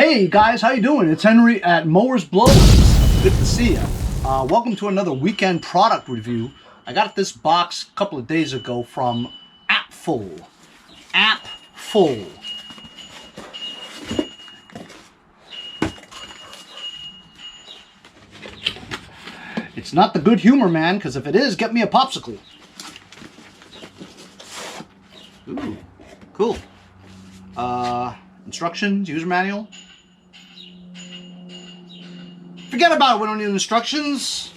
Hey guys, how you doing? It's Henry at Mowers Blows. Good to see you. Welcome to another weekend product review. I got this box a couple of days ago from Appfull. Appfull. It's not the good humor, man, because if it is, get me a popsicle. Ooh, cool. Instructions, user manual. Forget about it, we don't need instructions.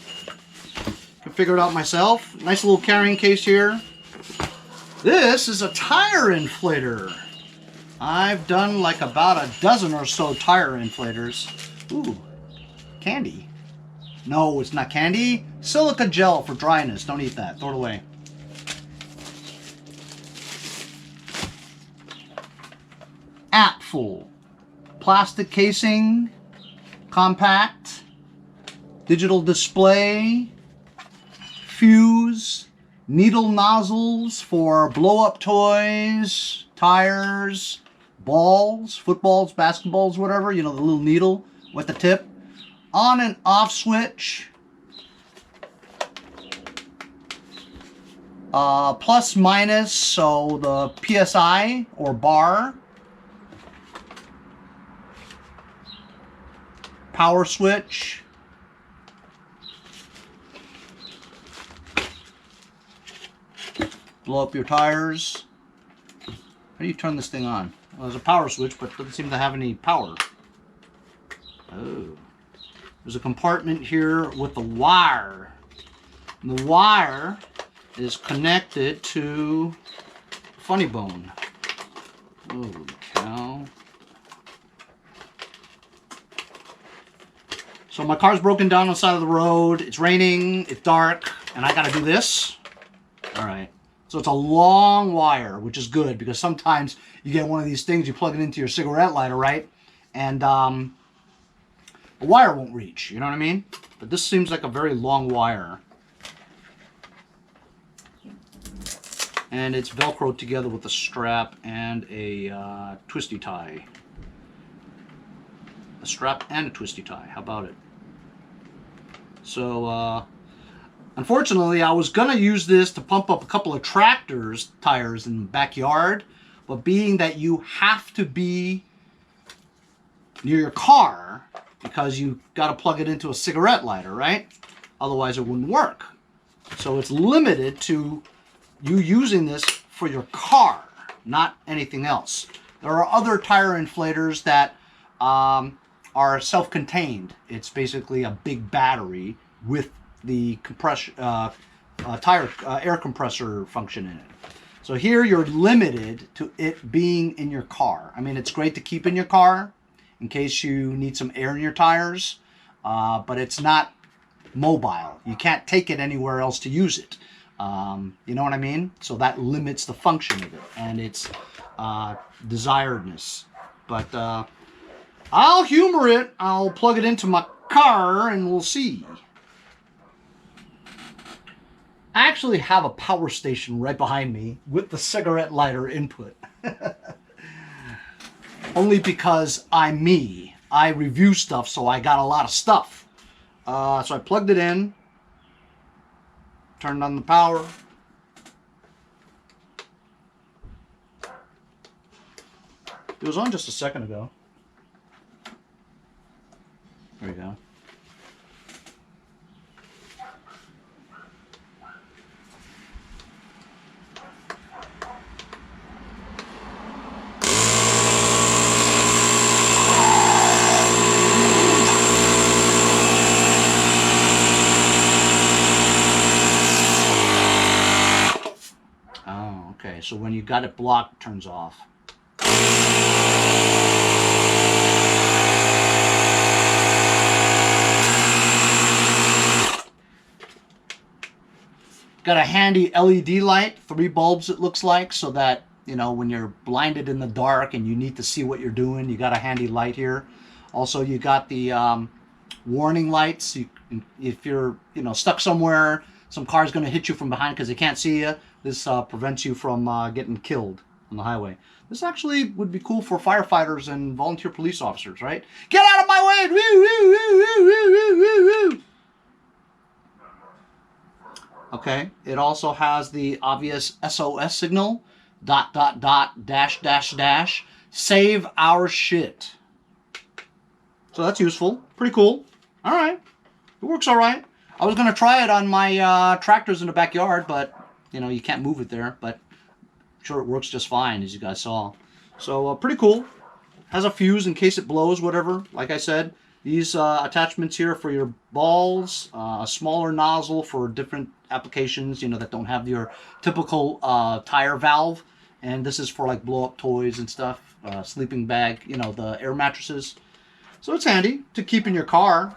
Can figure it out myself. Nice little carrying case here. This is a tire inflator. I've done like about a dozen or so tire inflators. Ooh, candy. No, it's not candy. Silica gel for dryness. Don't eat that. Throw it away. Appfull. Plastic casing. Compact. Digital display. Fuse. Needle nozzles for blow-up toys. Tires. Balls. Footballs, basketballs, whatever. You know, the little needle with the tip. On and off switch. Plus minus, so the PSI or bar. Power switch. Blow up your tires. How do you turn this thing on? Well, there's a power switch, but it doesn't seem to have any power. Oh. There's a compartment here with the wire. And the wire is connected to funny bone. Holy cow. So my car's broken down on the side of the road. It's raining, it's dark, and I gotta do this. All right. So it's a long wire, which is good because sometimes you get one of these things, you plug it into your cigarette lighter, right? And the wire won't reach, you know what I mean? But this seems like a very long wire. And it's Velcroed together with a strap and a twisty tie. A strap and a twisty tie, how about it? So, unfortunately, I was gonna use this to pump up a couple of tractors' tires in the backyard, but being that you have to be near your car, because you got to plug it into a cigarette lighter, right? Otherwise it wouldn't work. So it's limited to you using this for your car, not anything else. There are other tire inflators that are self-contained. It's basically a big battery with the air compressor function in it. So here you're limited to it being in your car. I mean, it's great to keep in your car in case you need some air in your tires, but it's not mobile. You can't take it anywhere else to use it. You know what I mean? So that limits the function of it and its desiredness. But I'll humor it. I'll plug it into my car and we'll see. I actually have a power station right behind me with the cigarette lighter input. Only because I'm me. I review stuff, so I got a lot of stuff. So I plugged it in, turned on the power. It was on just a second ago. There we go. Okay, so when you got it blocked, it turns off. Got a handy LED light, 3 bulbs it looks like, so that, you know, when you're blinded in the dark and you need to see what you're doing, you got a handy light here. Also, you got the warning lights. If you're, you know, stuck somewhere, some car's going to hit you from behind because they can't see you. This prevents you from getting killed on the highway. This actually would be cool for firefighters and volunteer police officers, right? Get out of my way! Woo, woo, woo, woo, woo, woo, woo. Okay, it also has the obvious SOS signal, ... dash. Save our shit. So that's useful. Pretty cool. All right. It works all right. I was going to try it on my tractors in the backyard, but, you know, you can't move it there. But I'm sure it works just fine, as you guys saw. So pretty cool. Has a fuse in case it blows, whatever. Like I said, these attachments here for your balls, a smaller nozzle for different applications, you know, that don't have your typical tire valve. And this is for like blow-up toys and stuff, sleeping bag, you know, the air mattresses. So it's handy to keep in your car.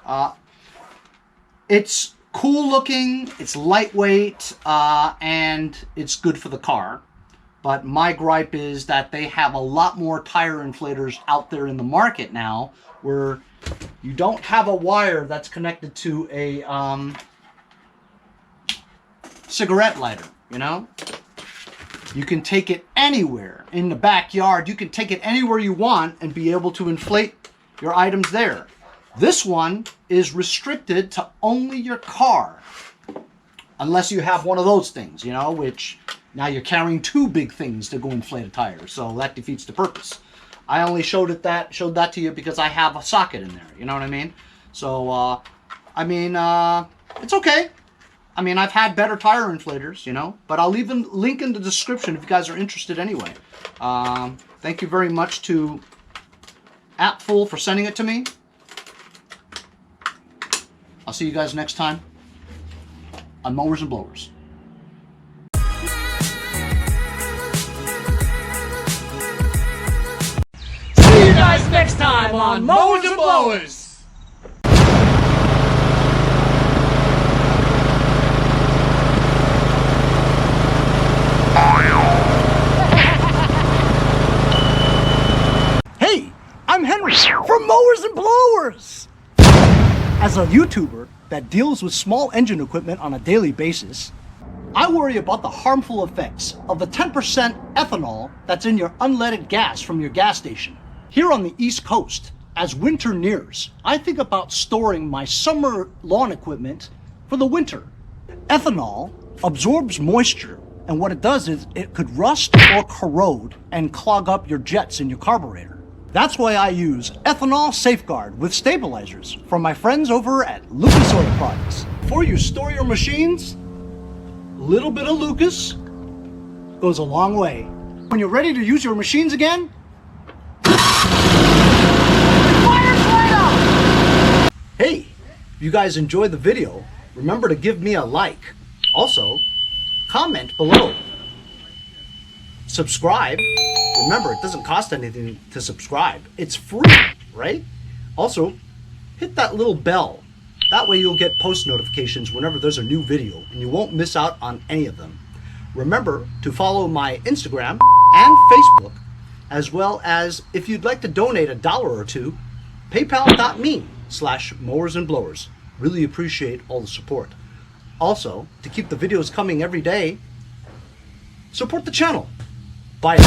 It's cool looking, it's lightweight, and it's good for the car. But my gripe is that they have a lot more tire inflators out there in the market now where you don't have a wire that's connected to a cigarette lighter, you know? You can take it anywhere in the backyard. You can take it anywhere you want and be able to inflate your items there. This one is restricted to only your car. Unless you have one of those things, you know, which now you're carrying two big things to go inflate a tire. So that defeats the purpose. I only showed that to you because I have a socket in there. You know what I mean? So, it's okay. I mean, I've had better tire inflators, you know, but I'll leave a link in the description if you guys are interested anyway. Thank you very much to Appfull for sending it to me. I'll see you guys next time on Mowers and Blowers. See you guys next time on Mowers and Blowers. Hey, I'm Henry from Mowers and Blowers. As a YouTuber that deals with small engine equipment on a daily basis, I worry about the harmful effects of the 10% ethanol that's in your unleaded gas from your gas station. Here on the East Coast, as winter nears, I think about storing my summer lawn equipment for the winter. Ethanol absorbs moisture, and what it does is it could rust or corrode and clog up your jets in your carburetor. That's why I use Ethanol Safeguard with stabilizers from my friends over at Lucas Oil Products. Before you store your machines, a little bit of Lucas goes a long way. When you're ready to use your machines again, fire right up! Hey, if you guys enjoyed the video, remember to give me a like. Also, comment below. Subscribe. Remember, it doesn't cost anything to subscribe. It's free, right? Also, hit that little bell. That way you'll get post notifications whenever there's a new video and you won't miss out on any of them. Remember to follow my Instagram and Facebook, as well as if you'd like to donate $1 or $2, paypal.me/mowersandblowers. Really appreciate all the support. Also, to keep the videos coming every day, support the channel. Bye.